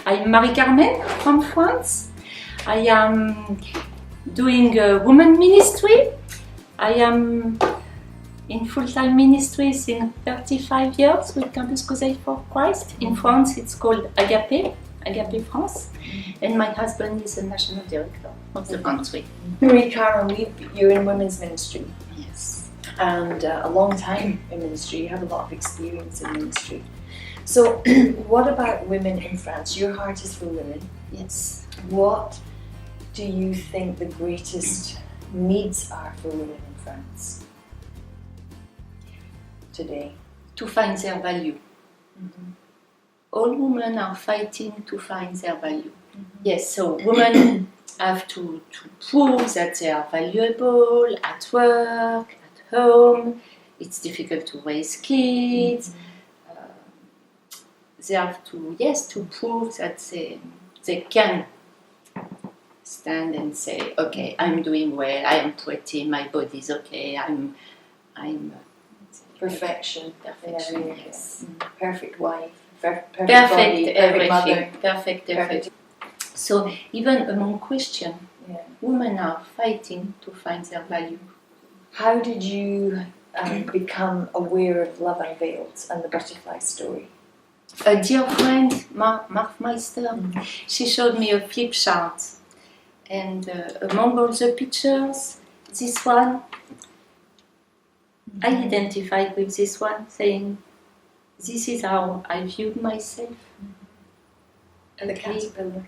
I'm Marie Carmen from France. I am doing a women ministry. I am in full-time ministry since 35 years with Campus Crusade for Christ. In France it's called Agape France. And my husband is the national director of the country. Marie Carmen, you're in women's ministry. Yes. And a long time in ministry. You have a lot of experience in ministry. So what about women in France? Your heart is for women. Yes. What do you think the greatest needs are for women in France today? To find their value. Mm-hmm. All women are fighting to find their value. Mm-hmm. Yes, so women have to prove that they are valuable at work, at home. It's difficult to raise kids. Mm-hmm. They have to prove that they can stand and say, okay, I'm doing well, I am pretty, my body's okay, I'm perfection. Perfection, yes. Perfect wife, perfect body, everything, mother. Perfect everything. So even among Christians, women are fighting to find their value. How did you become aware of Love Unveiled and the butterfly story? A dear friend, Mark Meister, she showed me a flip chart, and among all the pictures, this one, I identified with this one, saying, this is how I viewed myself. A caterpillar.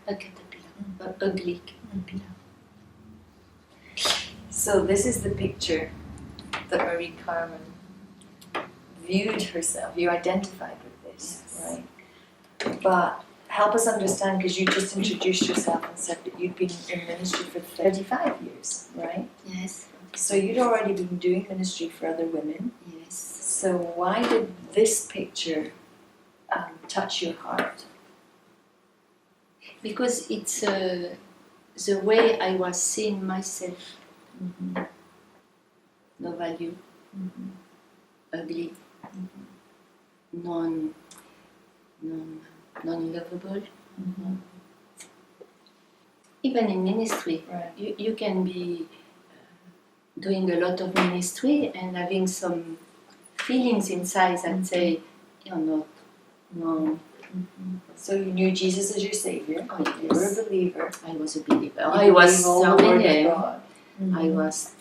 Ugly caterpillar. So this is the picture that Marie Carmen viewed herself. You identified with this, right? But help us understand, because you just introduced yourself and said that you'd been in ministry for 35 years, right? Yes. So you'd already been doing ministry for other women. Yes. So why did this picture touch your heart? Because it's the way I was seeing myself. Mm-hmm. No value, ugly, non-lovable. Even in ministry, right. you can be doing a lot of ministry and having some feelings inside that say, you're not, no. So you knew Jesus as your Saviour. Oh, yes. You were a believer. I was a believer. You I was serving Him. God. I was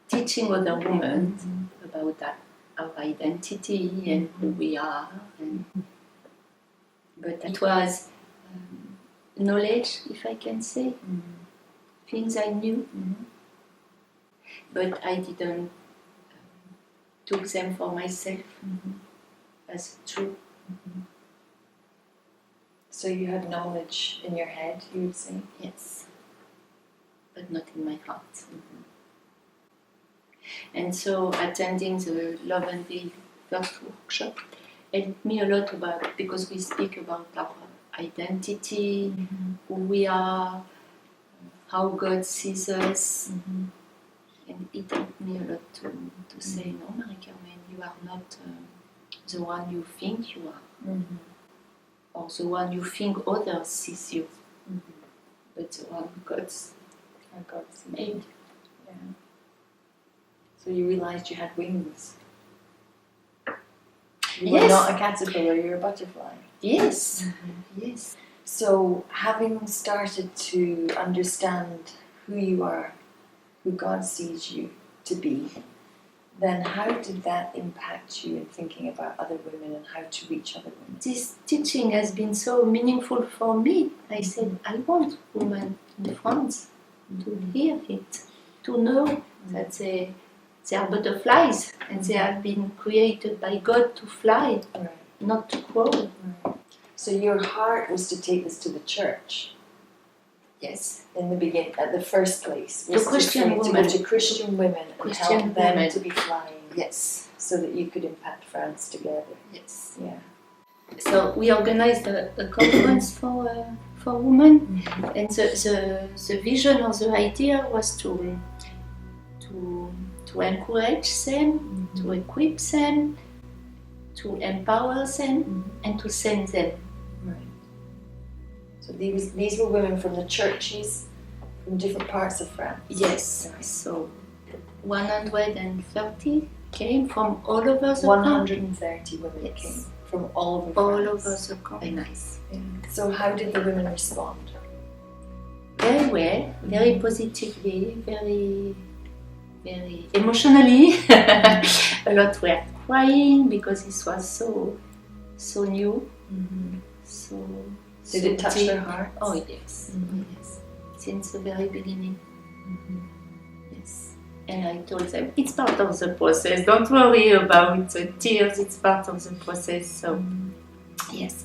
teaching other women about that, our identity and who we are. But it was knowledge, if I can say, things I knew, but I didn't took them for myself as true. So you had knowledge in your head, you would say? Yes, but not in my heart. And so attending the Love Unveiled first workshop helped me a lot about, because we speak about our identity, who we are, how God sees us, and it helped me a lot to say, no, Marie Carmen, you are not the one you think you are, or the one you think others sees you, but the one God's made. Yeah. So you realised you had wings. You were not a caterpillar, you're a butterfly. Yes, yes. So having started to understand who you are, who God sees you to be, then how did that impact you in thinking about other women and how to reach other women? This teaching has been so meaningful for me. I said, I want women in France to hear it, to know that they are butterflies and they have been created by God to fly, not to crawl. So your heart was to take this to the church. Yes. In the beginning, at the first place. To Christian women. To Christian women and help them to be flying. Yes. So that you could impact France together. Yes. Yeah. So we organized a conference for women, and the vision or the idea was to encourage them, to equip them, to empower them and to send them. Right. So these were women from the churches from different parts of France. Yes. So 130 came from all over the 130 women Yes. came from all over all France. over the country. Very nice. Yeah. So how did the women respond? Very well, very positively, very, very emotionally. A lot were crying because this was so new. So Did it touch their hearts? Oh yes, yes. Since the very beginning. Yes. And I told them it's part of the process. Don't worry about the tears. It's part of the process. So yes.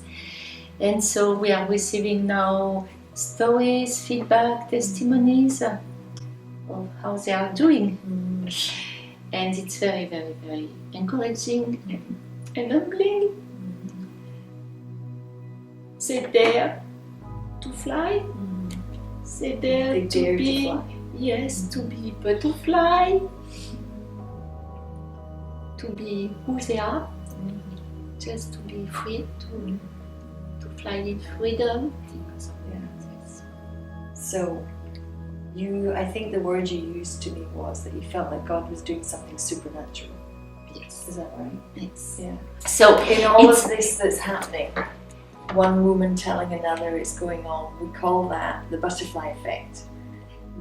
And so we are receiving now stories, feedback, testimonies of how they are doing. And it's very, very, very encouraging and humbling. They dare to fly. They dare They to dare be, to fly. yes, to be butterfly, to be who they are, just to be free, to fly in freedom. Yes. So I think the word you used to me was that you felt like God was doing something supernatural. Yes. Is that right? Yes. Yeah. So In all of this that's happening, one woman telling another is going on, we call that the butterfly effect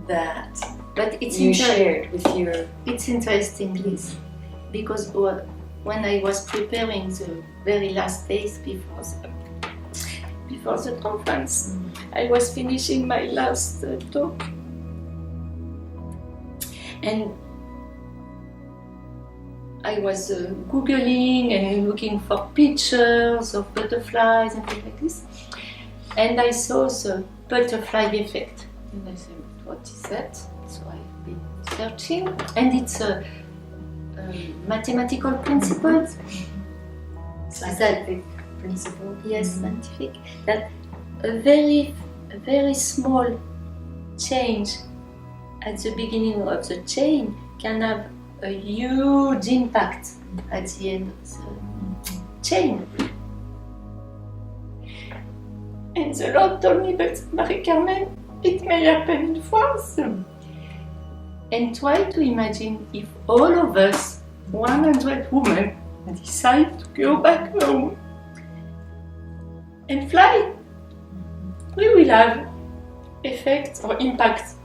that but it's you shared with your... It's interesting, Liz, because when I was preparing the very last days before the conference, I was finishing my last talk, and I was Googling and looking for pictures of butterflies and things like this, and I saw the butterfly effect. And I said, what is that? So I've been searching, and it's a mathematical principle. Scientific principle. Yes, scientific. That a very small change at the beginning of the chain can have a huge impact at the end of the chain. And the Lord told me, but Marie Carmen, it may happen in France. And try to imagine if all of us, 100 women, decide to go back home and fly. We will have effects or impact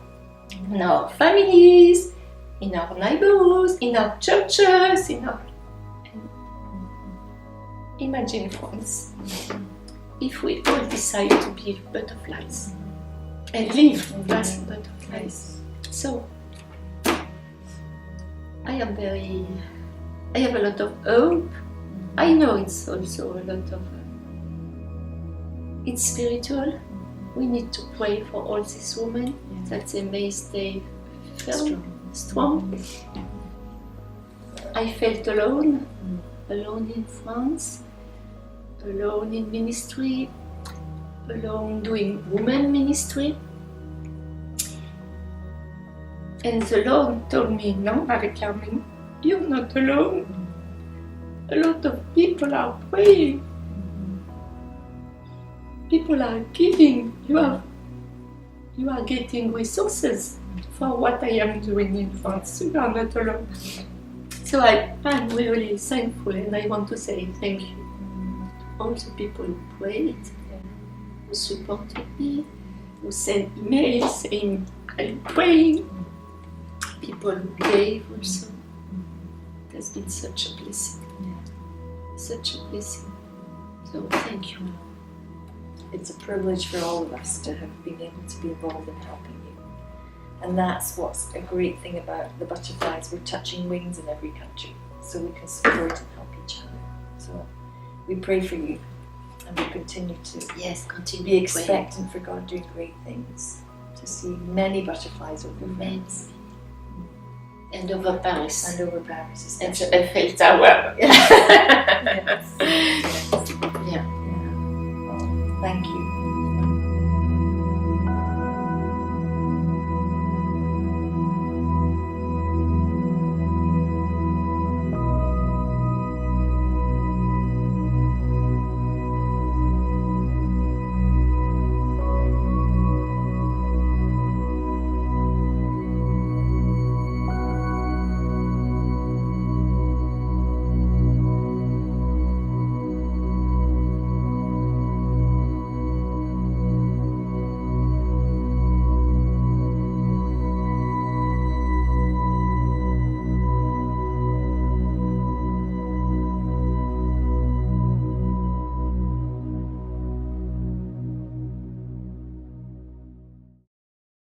in our families, in our neighborhoods, in our churches, imagine France. If we all decide to be butterflies and live as butterflies. So I have a lot of hope. I know it's also a lot of it's spiritual. We need to pray for all these women that they may stay strong. I felt alone in France, alone in ministry, alone doing women ministry. And the Lord told me, no, Marie Carmen, you're not alone. A lot of people are praying. People are giving. You are getting resources for what I am doing in France. You are not alone. So I'm really thankful, and I want to say thank you to all the people who prayed, who supported me, who sent emails saying I'm praying. People who gave also. It has been such a blessing. Such a blessing. So thank you. It's a privilege for all of us to have been able to be involved in helping you. And that's what's a great thing about the butterflies. We're touching wings in every country, so we can support and help each other. So we pray for you, and we continue to be expectant for God doing great things, to see many butterflies over France. And over Paris. And over Paris, And especially. the Eiffel Tower. Yeah.